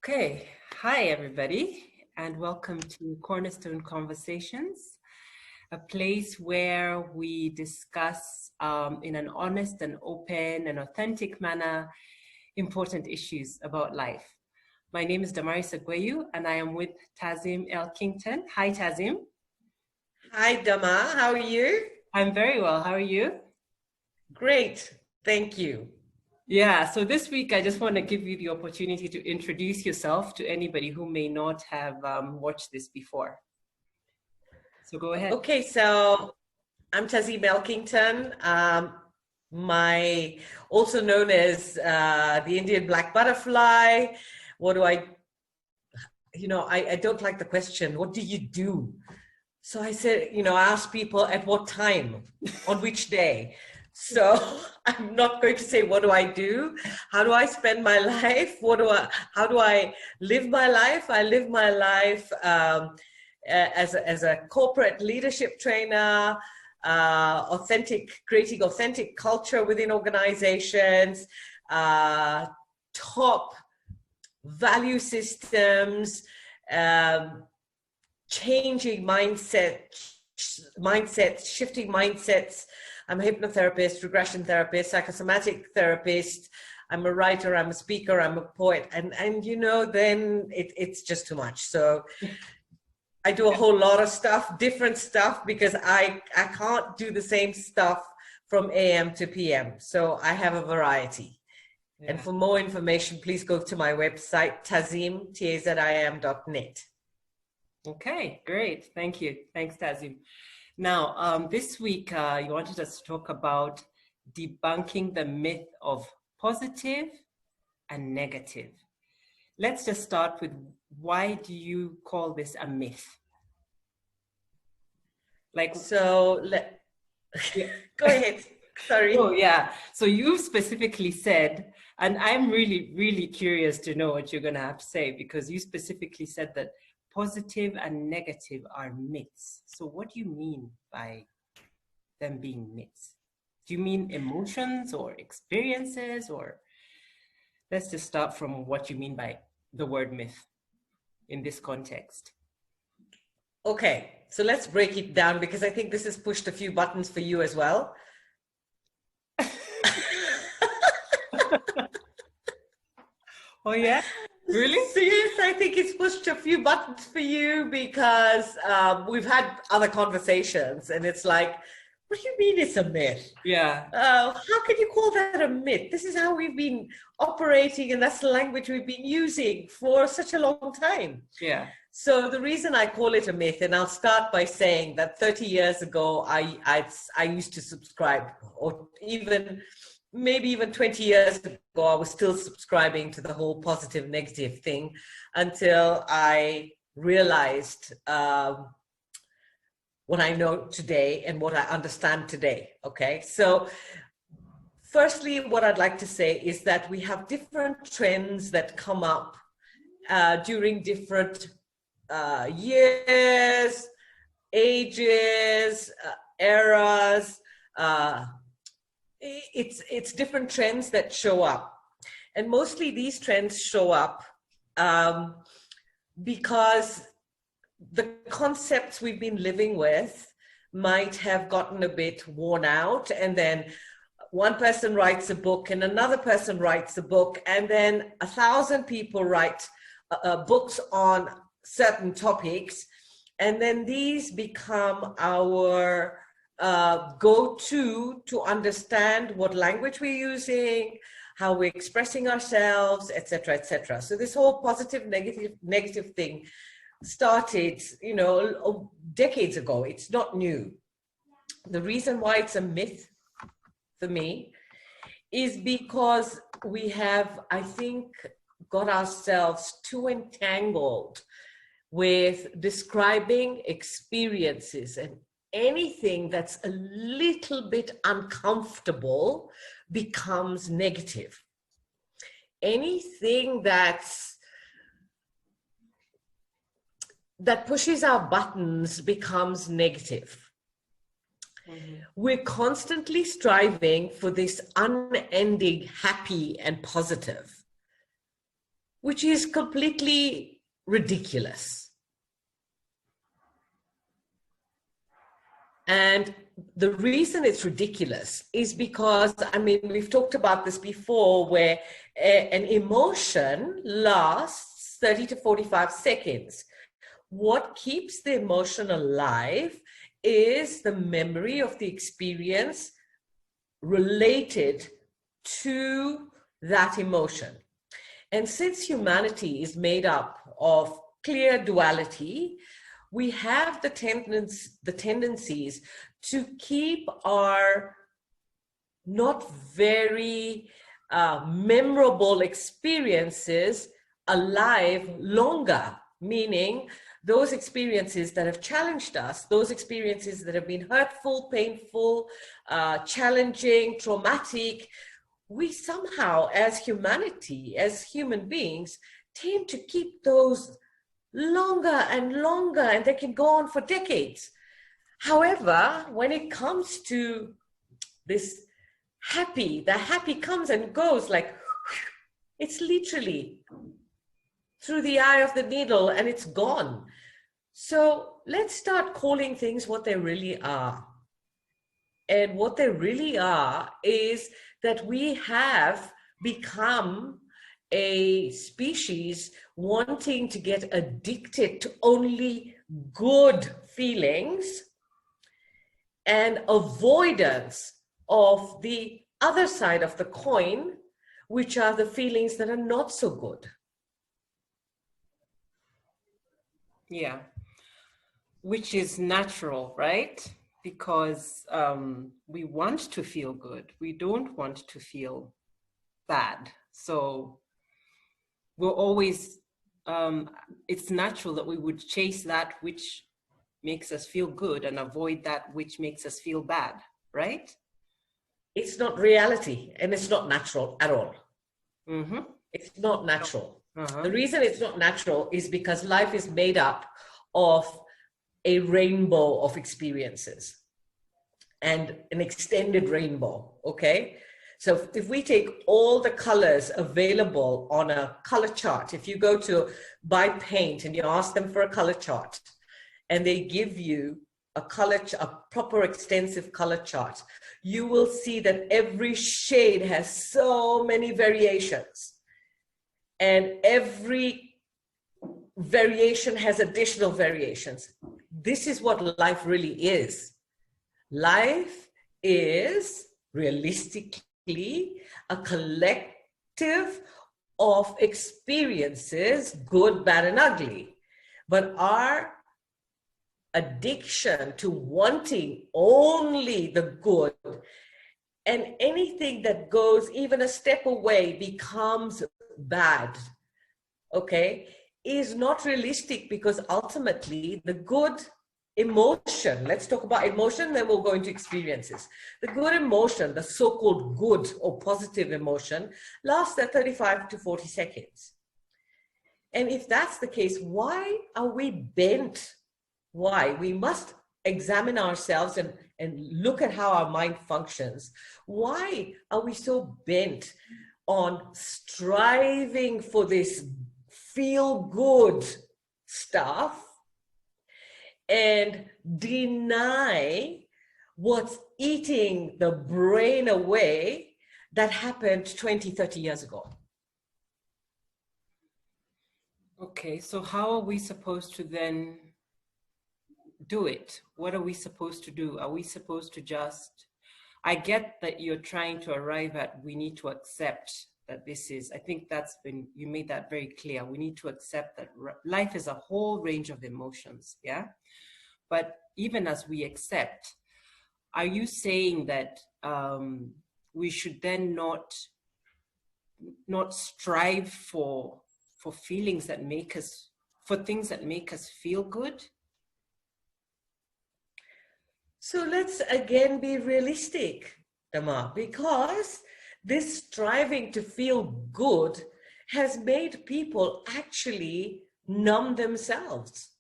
Okay, hi everybody, and welcome to Cornerstone Conversations, a place where we discuss in an honest and open and authentic manner important issues about life. My name is Damaris Agweyu, and I am with Tazim Elkington. Hi, Tazim. Hi, Dama. How are you? I'm very well. How are you? Great. Thank you. Yeah, so this week I just want to give you the opportunity to introduce yourself to anybody who may not have watched this before. So go ahead. Okay, so I'm Tazim Elkington, also known as the Indian Black Butterfly. What do I don't like the question, what do you do? So I said, I ask people at what time, on which day. So I'm not going to say, what do I do? How do I spend my life? How do I live my life? I live my life as a corporate leadership trainer, creating authentic culture within organizations, top value systems, changing mindsets, shifting mindsets. I'm a hypnotherapist, regression therapist, psychosomatic therapist. I'm a writer, I'm a speaker, I'm a poet. And then it's just too much. So I do a whole lot of stuff, different stuff, because I can't do the same stuff from AM to PM. So I have a variety. Yeah. And for more information, please go to my website, tazim.net. Okay, great. Thank you. Thanks, Tazim. Now, this week, you wanted us to talk about debunking the myth of positive and negative. Let's just start with, why do you call this a myth? Go ahead. Sorry. Oh, yeah. So you've specifically said, and I'm really, really curious to know what you're going to have to say, because you specifically said that positive and negative are myths. So what do you mean by them being myths? Do you mean emotions or experiences, or let's just start from what you mean by the word myth in this context? Okay, so let's break it down, because I think this has pushed a few buttons for you as well. Oh yeah? Really? Yes, I think it's pushed a few buttons for you, because we've had other conversations and it's like, what do you mean it's a myth? Yeah. How can you call that a myth? This is how we've been operating, and that's the language we've been using for such a long time. Yeah. So the reason I call it a myth, and I'll start by saying that 30 years ago, I used to subscribe, or maybe even 20 years ago, I was still subscribing to the whole positive negative thing, until I realized what I know today and what I understand today. Okay, so firstly, what I'd like to say is that we have different trends that come up during different years, ages, eras. It's different trends that show up, and mostly these trends show up because the concepts we've been living with might have gotten a bit worn out, and then one person writes a book and another person writes a book, and then 1,000 people write books on certain topics, and then these become our go-to to understand what language we're using, how we're expressing ourselves, etc., etc. So this whole positive, negative thing started, decades ago. It's not new. The reason why it's a myth for me is because we have, I think, got ourselves too entangled with describing experiences, and anything that's a little bit uncomfortable becomes negative. Anything that pushes our buttons becomes negative. Mm-hmm. We're constantly striving for this unending happy and positive. which is completely ridiculous. And the reason it's ridiculous is because, I mean, we've talked about this before, where an emotion lasts 30 to 45 seconds. What keeps the emotion alive is the memory of the experience related to that emotion. And since humanity is made up of clear duality, we have the tendencies to keep our not very memorable experiences alive longer, meaning those experiences that have challenged us, those experiences that have been hurtful, painful, challenging, traumatic, we somehow, as humanity, as human beings, tend to keep those longer and longer, and they can go on for decades. However, when it comes to this the happy comes and goes like, it's literally through the eye of the needle and it's gone. So let's start calling things what they really are. And what they really are is that we have become a species wanting to get addicted to only good feelings and avoidance of the other side of the coin, which are the feelings that are not so good. Yeah, which is natural, right? Because we want to feel good. We don't want to feel bad. So we're always, it's natural that we would chase that which makes us feel good and avoid that which makes us feel bad, right? It's not reality and it's not natural at all. Mm-hmm. It's not natural. Uh-huh. The reason it's not natural is because life is made up of a rainbow of experiences and an extended rainbow, okay? So if we take all the colors available on a color chart, if you go to buy paint and you ask them for a color chart and they give you a proper extensive color chart, you will see that every shade has so many variations. And every variation has additional variations. This is what life really is. Life is realistically a collective of experiences, good, bad, and ugly. But our addiction to wanting only the good and anything that goes even a step away becomes bad, okay, is not realistic, because ultimately the good emotion, let's talk about emotion, then we'll go into experiences. The good emotion, the so-called good or positive emotion, lasts at 35 to 40 seconds. And if that's the case, why are we bent? Why? We must examine ourselves and look at how our mind functions. Why are we so bent on striving for this feel-good stuff and deny what's eating the brain away that happened 20, 30 years ago? Okay, so how are we supposed to then do it? What are we supposed to do? Are we supposed to just, I get that you're trying to arrive at, we need to accept that this is, I think that's been, you made that very clear. We need to accept that life is a whole range of emotions, yeah? But even as we accept, are you saying that we should then not strive for feelings that make us, for things that make us feel good? So let's again be realistic, Dama, because this striving to feel good has made people actually numb themselves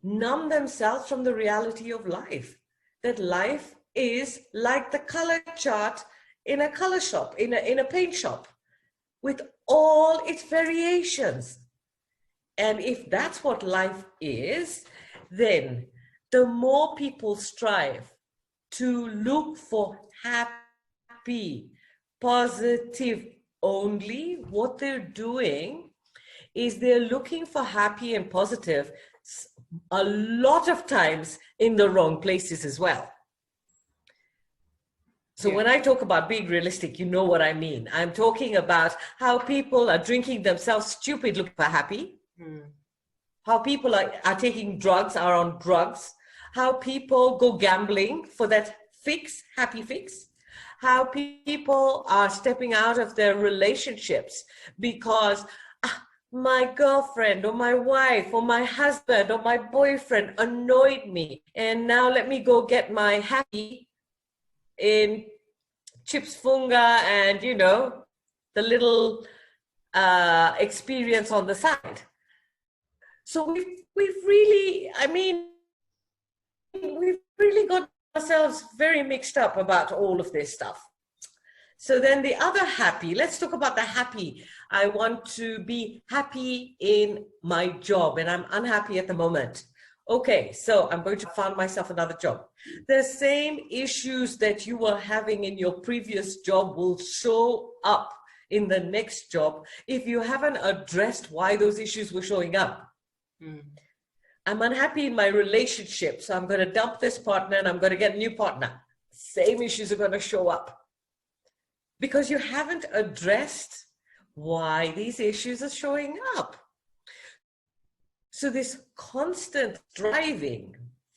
from the reality of life, that life is like the color chart in a color shop, in a paint shop. with all its variations. And if that's what life is, then the more people strive to look for happy, positive only, what they're doing is they're looking for happy and positive a lot of times in the wrong places as well. So when I talk about being realistic, you know what I mean. I'm talking about how people are drinking themselves stupid looking for happy. How people are taking drugs, are on drugs. How people go gambling for that fix, happy fix. How people are stepping out of their relationships because my girlfriend or my wife or my husband or my boyfriend annoyed me. And now let me go get my happy in chips funga and, you know, the little experience on the side. So we've really, I mean, we've really got ourselves very mixed up about all of this stuff. So then the other happy, let's talk about the happy. I want to be happy in my job and I'm unhappy at the moment. Okay, so I'm going to find myself another job. The same issues that you were having in your previous job will show up in the next job if you haven't addressed why those issues were showing up. I'm unhappy in my relationship, so I'm going to dump this partner and I'm going to get a new partner. Same issues are going to show up because you haven't addressed why these issues are showing up. So this constant striving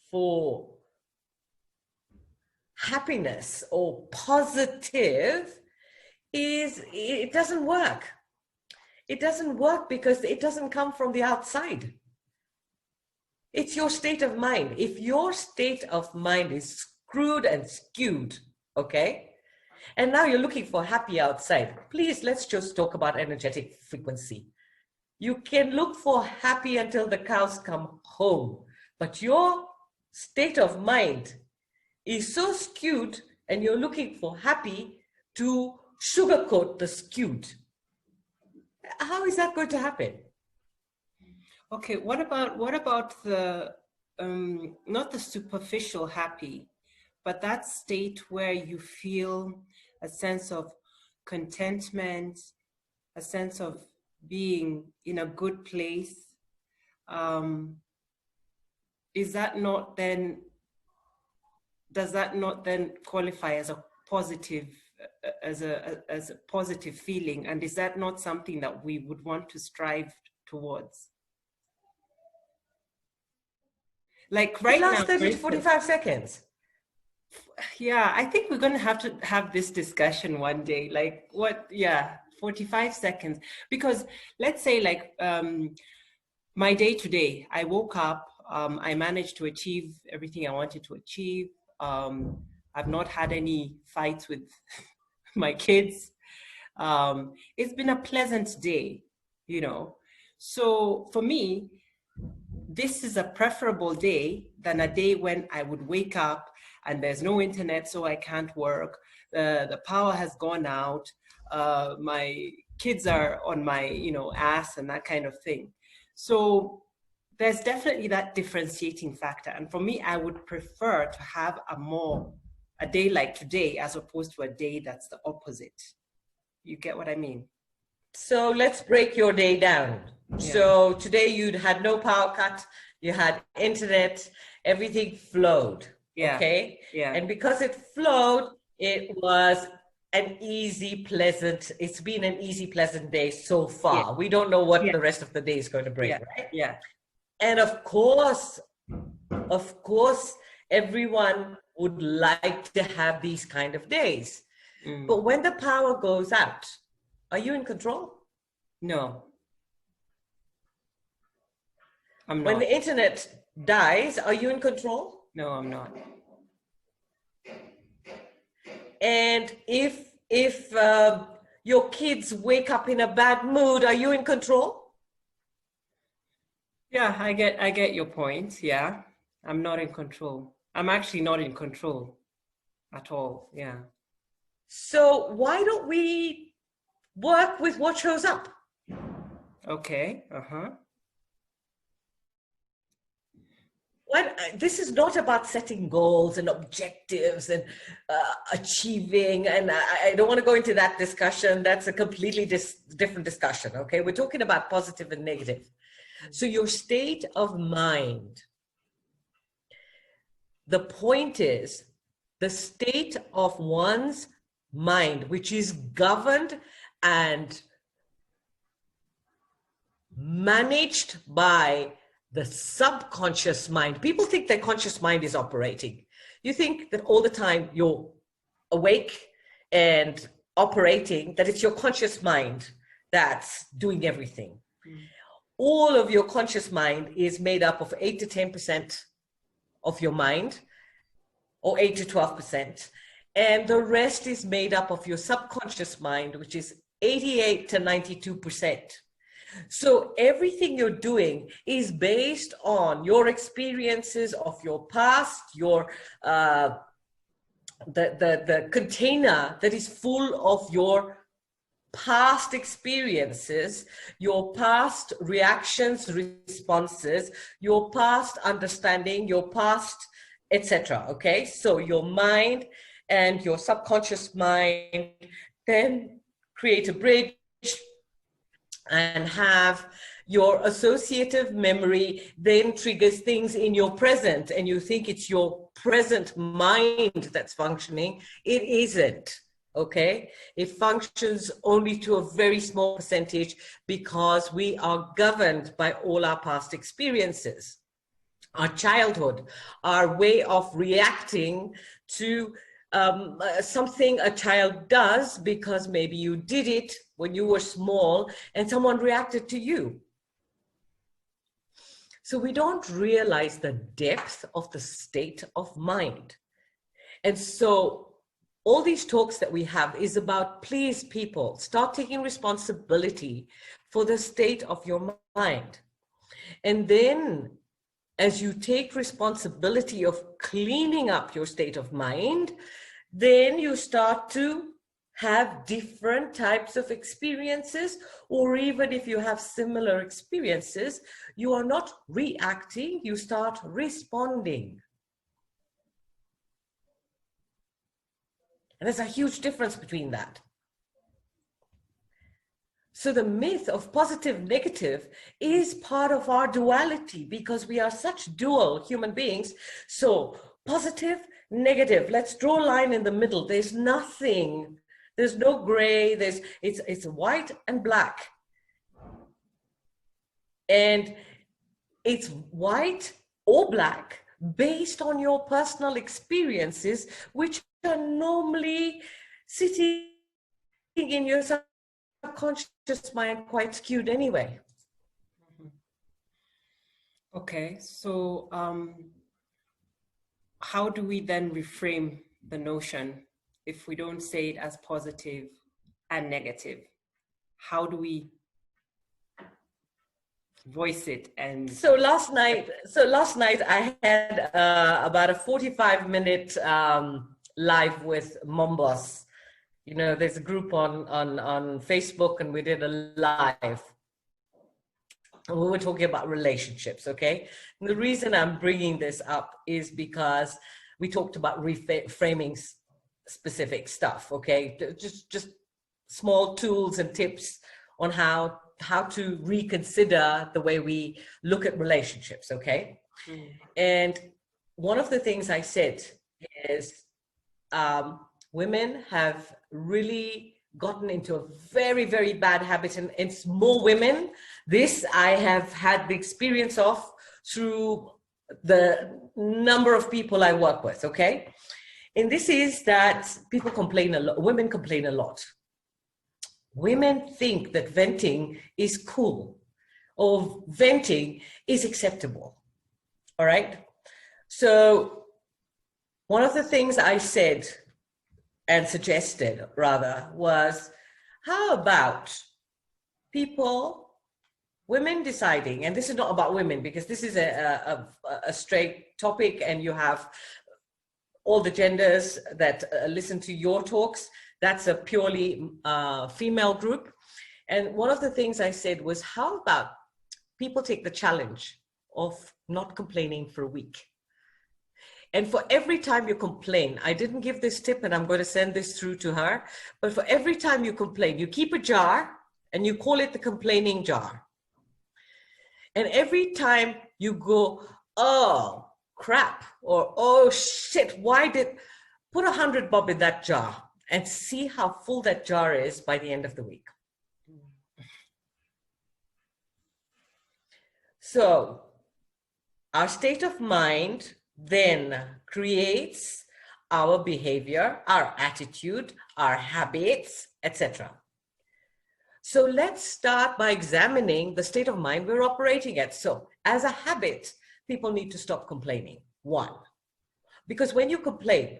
for happiness or positive it doesn't work. It doesn't work because it doesn't come from the outside. It's your state of mind. If your state of mind is screwed and skewed, okay, and now you're looking for happy outside, please, let's just talk about energetic frequency. You can look for happy until the cows come home, but your state of mind is so skewed and you're looking for happy to sugarcoat the skewed. How is that going to happen? Okay, what about the not the superficial happy, but that state where you feel a sense of contentment, a sense of being in a good place? Is that not then, does that not then qualify as a positive, as a positive feeling? And is that not something that we would want to strive towards? Like right now, last 30 to 45 seconds. Yeah, I think we're going to have this discussion one day. Like what? Yeah, 45 seconds. Because let's say like my day today, I woke up, I managed to achieve everything I wanted to achieve. I've not had any fights with my kids. It's been a pleasant day, you know. So for me, this is a preferable day than a day when I would wake up and there's no internet, so I can't work. The power has gone out. My kids are on my, you know, ass and that kind of thing. So there's definitely that differentiating factor. And for me, I would prefer to have a day like today as opposed to a day that's the opposite. You get what I mean? So let's break your day down. Yeah. So today you had no power cut, you had internet, everything flowed. Yeah. Okay. Yeah. And because it flowed, it was an easy, pleasant, it's been an easy, pleasant day so far. Yeah. We don't know what the rest of the day is going to bring, right? Yeah. And of course, everyone would like to have these kind of days. But when the power goes out, are you in control? No. I'm not. When the internet dies, are you in control? No, I'm not. And if your kids wake up in a bad mood, are you in control? Yeah, I get your point. Yeah, I'm not in control. I'm actually not in control at all. Yeah. So why don't we work with what shows up. Okay. This is not about setting goals and objectives and achieving, and I don't want to go into that discussion. That's a completely different discussion, okay? We're talking about positive and negative. So your state of mind, the point is the state of one's mind, which is governed and managed by the subconscious mind. People think their conscious mind is operating. You think that all the time you're awake and operating, that it's your conscious mind that's doing everything. All of your conscious mind is made up of 8 to 10% of your mind, or 8 to 12%. And the rest is made up of your subconscious mind, which is 88 to 92%. So everything you're doing is based on your experiences of your past, your the container that is full of your past experiences, your past reactions, responses, your past understanding, your past, etc. Okay, so your mind and your subconscious mind then create a bridge and have your associative memory then triggers things in your present, and you think it's your present mind that's functioning. It isn't. Okay, it functions only to a very small percentage because we are governed by all our past experiences, our childhood, our way of reacting to something a child does because maybe you did it when you were small and someone reacted to you. So we don't realize the depth of the state of mind. And so all these talks that we have is about, please people, start taking responsibility for the state of your mind. And then as you take responsibility of cleaning up your state of mind, then you start to have different types of experiences, or even if you have similar experiences, you are not reacting, you start responding. And there's a huge difference between that. So the myth of positive, negative is part of our duality because we are such dual human beings. So positive, negative, let's draw a line in the middle. There's nothing, there's no gray, it's white and black. And it's white or black based on your personal experiences, which are normally sitting in your subconscious mind quite skewed anyway. Okay, so how do we then reframe the notion if we don't say it as positive and negative? How do we voice it? And so last night I had about a 45-minute live with Mombos. You know, there's a group on Facebook, and we did a live. And we were talking about relationships, okay? And the reason I'm bringing this up is because we talked about reframing specific stuff, okay? Just small tools and tips on how to reconsider the way we look at relationships, okay? And one of the things I said is women have really gotten into a very, very bad habit, and it's more women. This I have had the experience of through the number of people I work with, okay? And this is that people complain a lot, women complain a lot. Women think that venting is cool or venting is acceptable, all right? So one of the things I said and suggested rather was, how about women deciding, and this is not about women because this is a straight topic and you have all the genders that listen to your talks. That's a purely female group. And one of the things I said was, how about people take the challenge of not complaining for a week? And for every time you complain, I didn't give this tip and I'm going to send this through to her, but for every time you complain, you keep a jar and you call it the complaining jar. And every time you go, oh, crap, or oh, shit, put 100 bob in that jar and see how full that jar is by the end of the week. So our state of mind then creates our behavior, our attitude, our habits, etc. So let's start by examining the state of mind we're operating at. So as a habit, people need to stop complaining. One, because when you complain,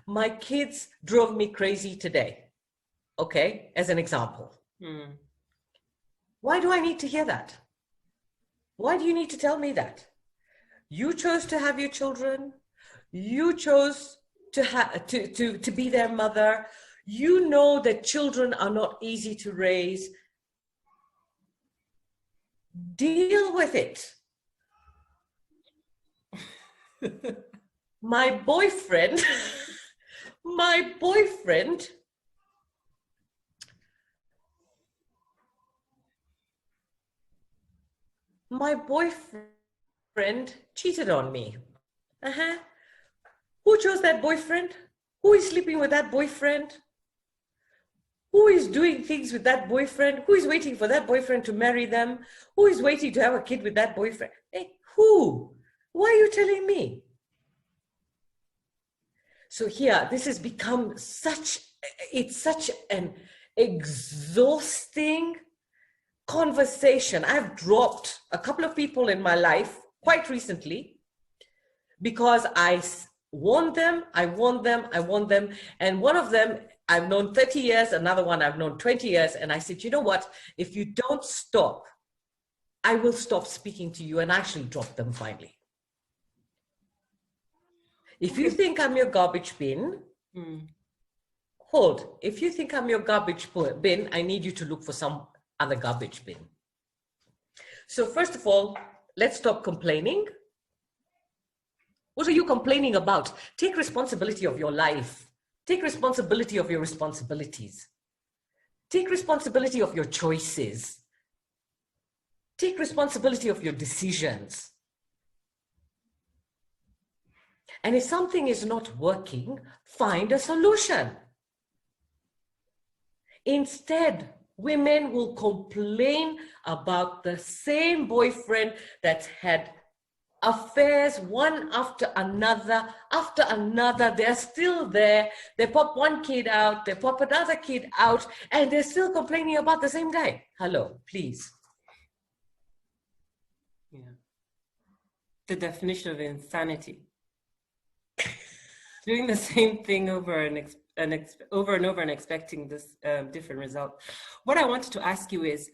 my kids drove me crazy today. Okay, as an example. Why do I need to hear that? Why do you need to tell me that? You chose to have your children. You chose to be their mother. You know that children are not easy to raise. Deal with it. My boyfriend cheated on me. Who chose that boyfriend? Who is sleeping with that boyfriend? Who is doing things with that boyfriend? Who is waiting for that boyfriend to marry them? Who is waiting to have a kid with that boyfriend? Hey, who? Why are you telling me? So here, this has become such an exhausting conversation. I've dropped a couple of people in my life quite recently because I warned them. And one of them I've known 30 years, another one I've known 20 years. And I said, you know what? If you don't stop, I will stop speaking to you, and actually drop them finally. If you think I'm your garbage bin, hold. If you think I'm your garbage bin, I need you to look for some other garbage bin. So first of all, let's stop complaining. What are you complaining about? Take responsibility of your life. Take responsibility of your responsibilities. Take responsibility of your choices. Take responsibility of your decisions. And if something is not working, find a solution. Instead, women will complain about the same boyfriend that's had affairs one after another. They're still there. They pop one kid out, they pop another kid out, and they're still complaining about the same guy. Hello, please. Yeah. The definition of insanity. Doing the same thing over and over and expecting this different result. What I wanted to ask you is,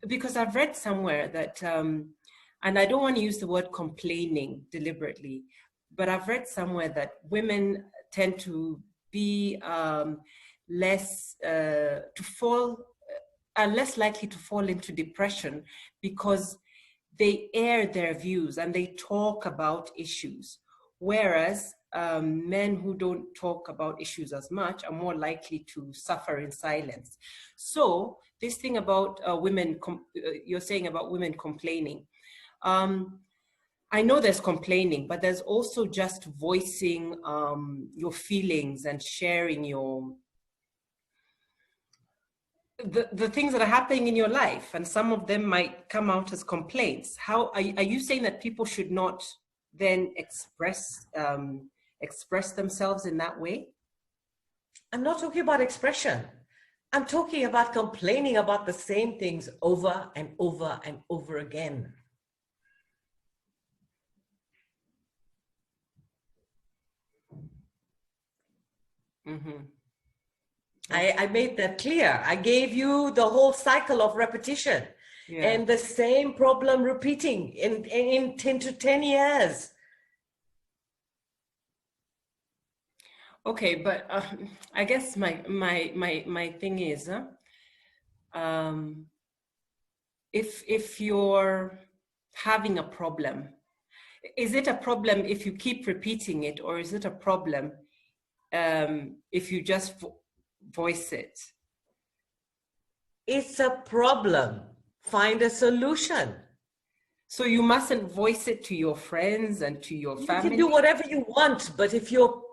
because I've read somewhere that, and I don't want to use the word complaining deliberately, but I've read somewhere that women tend to be less likely to fall into depression because they air their views and they talk about issues. Whereas men who don't talk about issues as much are more likely to suffer in silence. So this thing about women, you're saying about women complaining. I know there's complaining, but there's also just voicing your feelings and sharing the things that are happening in your life, and some of them might come out as complaints. How are you saying that people should not then express themselves in that way? I'm not talking about expression. I'm talking about complaining about the same things over and over and over again. Mm-hmm. I made that clear. I gave you the whole cycle of repetition. Yeah. And the same problem repeating in 10 to 10 years. Okay, but I guess my thing is, if you're having a problem, is it a problem if you keep repeating it, or is it a problem if you just voice it? It's a problem. Find a solution. So you mustn't voice it to your friends and to your family? You can do whatever you want, but if you're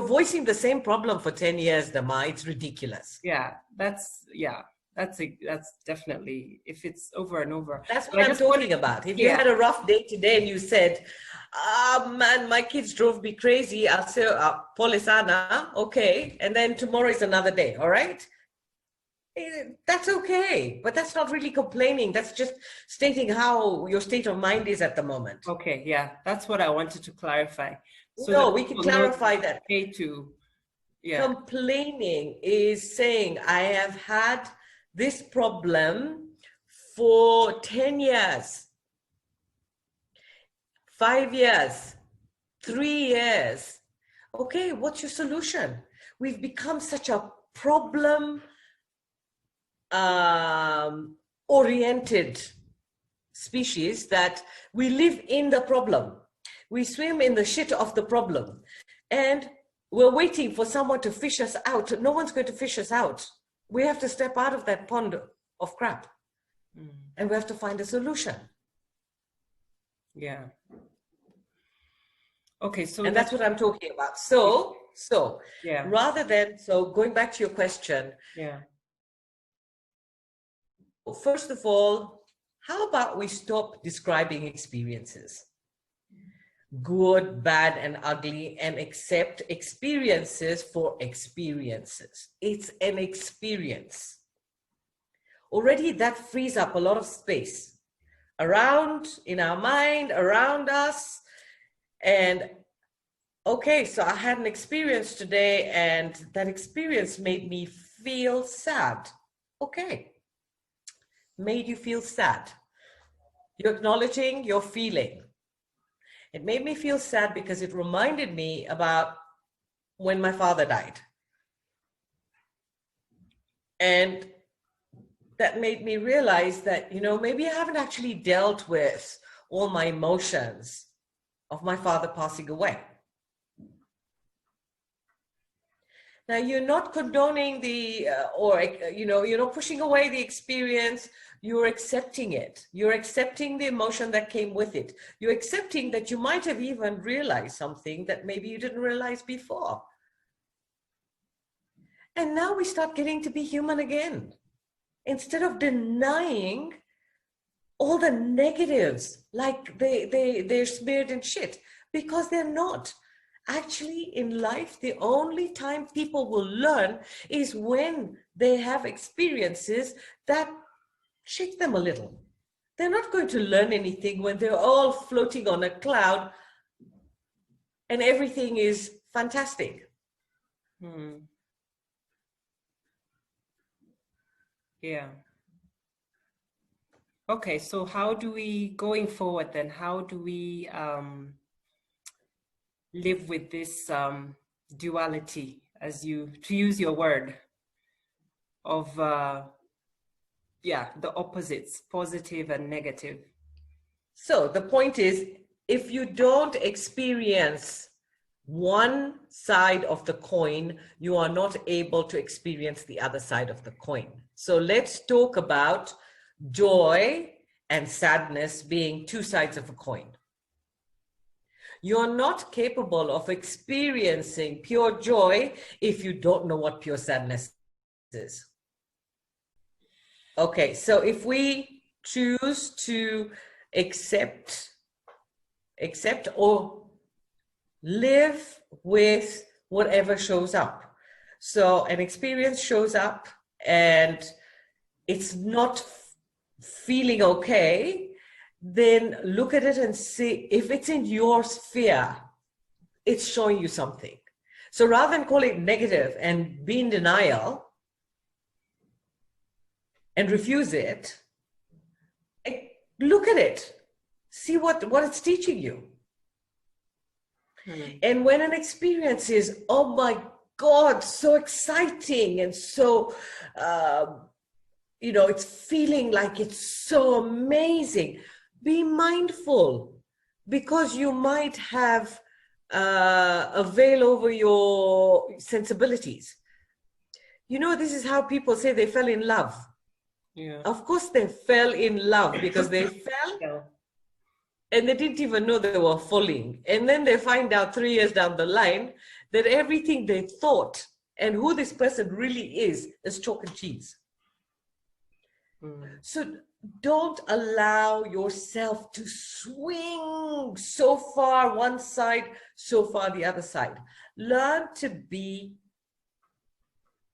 voicing the same problem for 10 years, Dama, it's ridiculous. Yeah, that's definitely, if it's over and over. That's what I'm talking about. If you had a rough day today and you said, man, my kids drove me crazy, I'll say, Polisana, okay. And then tomorrow is another day, all right? That's okay, but that's not really complaining. That's just stating how your state of mind is at the moment. Okay, yeah, that's what I wanted to clarify. So no, we can clarify that. Yeah. Complaining is saying, I have had this problem for 10 years, 5 years, 3 years. Okay, what's your solution? We've become such a problem oriented species that we live in the problem. We swim in the shit of the problem. And we're waiting for someone to fish us out. No one's going to fish us out. We have to step out of that pond of crap. And we have to find a solution. Yeah. Okay, so and that's what I'm talking about. So yeah, rather than, going back to your question. Yeah. First of all, how about we stop describing experiences? Good, bad, and ugly, and accept experiences for experiences. It's an experience. Already that frees up a lot of space around, in our mind, around us. And okay, so I had an experience today and that experience made me feel sad. Okay, made you feel sad. You're acknowledging your feeling. It made me feel sad because it reminded me about when my father died. And that made me realize that, maybe I haven't actually dealt with all my emotions of my father passing away. Now, you're not condoning you're not pushing away the experience. You're accepting it. You're accepting the emotion that came with it. You're accepting that you might have even realized something that maybe you didn't realize before. And now we start getting to be human again. Instead of denying all the negatives, like they're smeared in shit, because they're not. Actually, in life, the only time people will learn is when they have experiences that shake them a little. They're not going to learn anything when they're all floating on a cloud and everything is fantastic. Yeah. Okay, so how do we, going forward then, how do we live with this duality, to use your word, of the opposites, positive and negative? So the point is, if you don't experience one side of the coin, you are not able to experience the other side of the coin. So let's talk about joy and sadness being two sides of a coin. You're not capable of experiencing pure joy if you don't know what pure sadness is. Okay, so if we choose to accept or live with whatever shows up. So an experience shows up and it's not feeling okay, then look at it and see if it's in your sphere, it's showing you something. So rather than call it negative and be in denial and refuse it, look at it, see what it's teaching you. And when an experience is, oh my God, so exciting and so, it's feeling like it's so amazing, be mindful, because you might have a veil over your sensibilities. This is how people say they fell in love. Yeah. Of course they fell in love because they fell and they didn't even know they were falling. And then they find out 3 years down the line that everything they thought and who this person really is chalk and cheese. So don't allow yourself to swing so far one side, so far the other side. Learn to be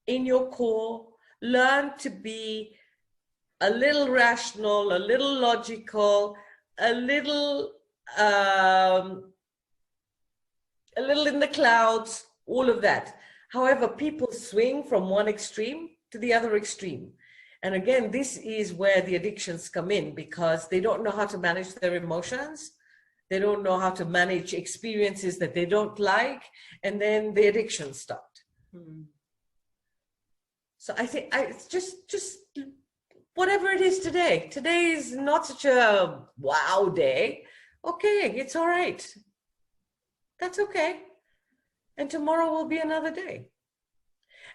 in your core. Learn to be a little rational, a little logical, a little in the clouds, all of that. However, people swing from one extreme to the other extreme. And again, this is where the addictions come in, because they don't know how to manage their emotions. They don't know how to manage experiences that they don't like. And then the addiction stopped. So I think it's just whatever it is today. Today is not such a wow day. Okay, it's all right. That's okay. And tomorrow will be another day.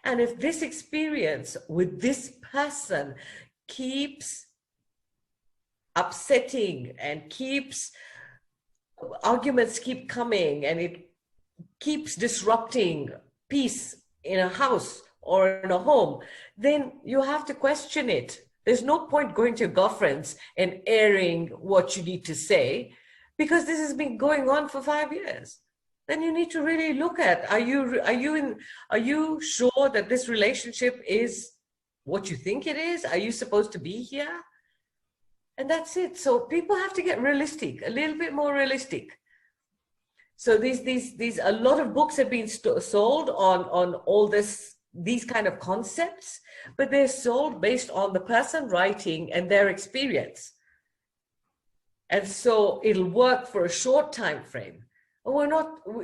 And if this experience with this person keeps upsetting and arguments keep coming and it keeps disrupting peace in a house or in a home, then you have to question it. There's no point going to your girlfriends and airing what you need to say, because this has been going on for 5 years. Then you need to really look at, are you sure that this relationship is what you think it is? Are you supposed to be here? And that's it. So people have to get realistic, a little bit more realistic. So these a lot of books have been sold on all these kind of concepts, but they're sold based on the person writing and their experience. And so it'll work for a short time frame.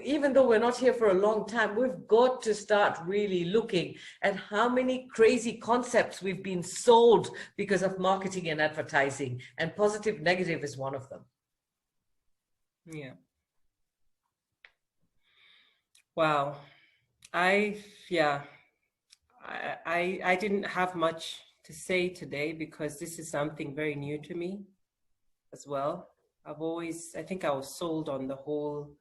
Even though we're not here for a long time, we've got to start really looking at how many crazy concepts we've been sold because of marketing and advertising, and positive, negative is one of them. Yeah. Wow. I didn't have much to say today, because this is something very new to me as well. I think I was sold on the whole,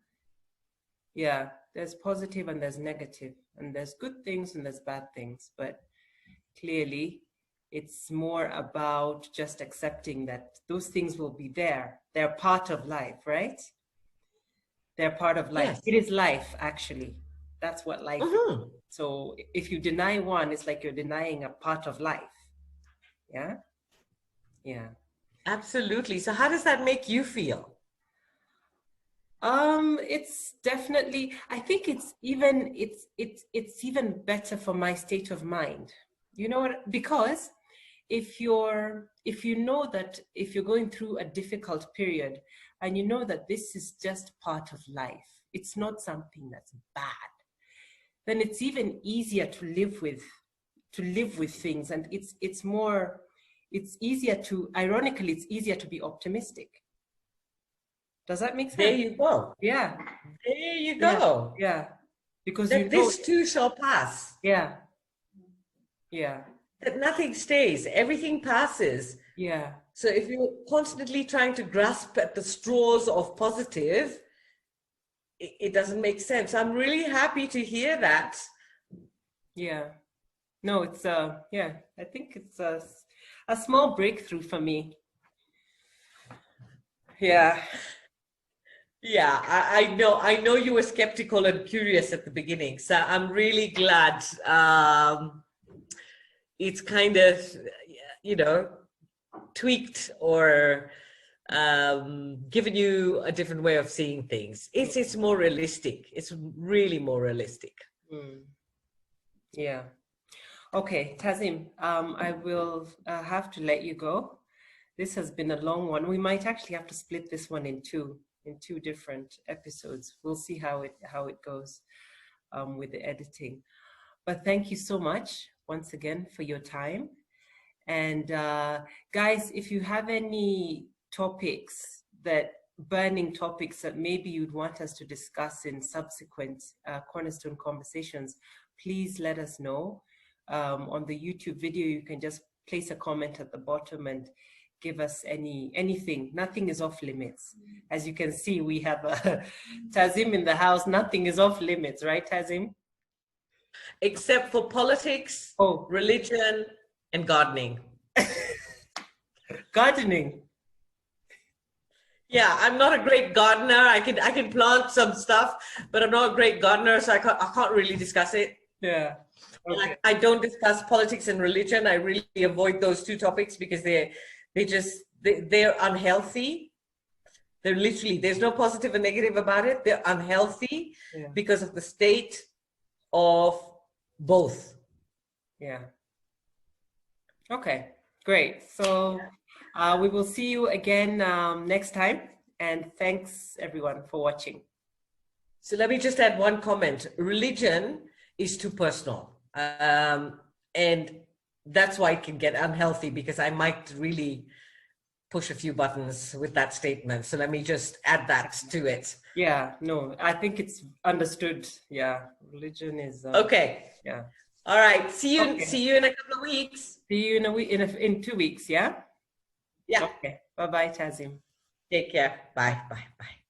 there's positive and there's negative, and there's good things and there's bad things, but clearly it's more about just accepting that those things will be there. They're part of life, right? They're part of life. Yes. It is life, actually. That's what life is. So if you deny one, it's like you're denying a part of life. Yeah? Yeah. Absolutely. So how does that make you feel? It's definitely, I think it's even better for my state of mind. You know what? Because if you know that if you're going through a difficult period and you know that this is just part of life, it's not something that's bad, then it's even easier to live with things. And it's easier to be optimistic. Does that make sense? There you go. Yeah. There you go. Yeah. Because that this too shall pass. Yeah. Yeah. That nothing stays. Everything passes. Yeah. So if you're constantly trying to grasp at the straws of positive, it doesn't make sense. I'm really happy to hear that. Yeah. No, it's I think it's a small breakthrough for me. Yeah. Yeah, I know you were skeptical and curious at the beginning, so I'm really glad it's kind of, tweaked or given you a different way of seeing things. It's more realistic. It's really more realistic. Yeah. Okay, Tazim, I will have to let you go. This has been a long one. We might actually have to split this one in two. in 2 different episodes. We'll see how it goes with the editing. But thank you so much once again for your time. And guys, if you have any topics, burning topics that maybe you'd want us to discuss in subsequent Cornerstone Conversations, please let us know. On the YouTube video, you can just place a comment at the bottom and give us anything. Nothing is off limits. As you can see, we have Tazim in the house. Nothing is off limits, right, Tazim? Except for politics, religion, and gardening. Gardening. Yeah, I'm not a great gardener. I can plant some stuff, but I'm not a great gardener, so I can't really discuss it. Yeah. Okay. I don't discuss politics and religion. I really avoid those 2 topics because they're unhealthy. They're literally, there's no positive and negative about it. They're unhealthy because of the state of both. Yeah. Okay, great. So we will see you again next time. And thanks everyone for watching. So let me just add one comment. Religion is too personal. And that's why it can get unhealthy, because I might really push a few buttons with that statement. So let me just add that to it. Yeah, no, I think it's understood. Yeah, religion is okay. Yeah. All right. See you in a couple of weeks. See you in a week, in 2 weeks. Yeah. Yeah. Okay. Bye bye, Tazim. Take care. Bye. Bye. Bye.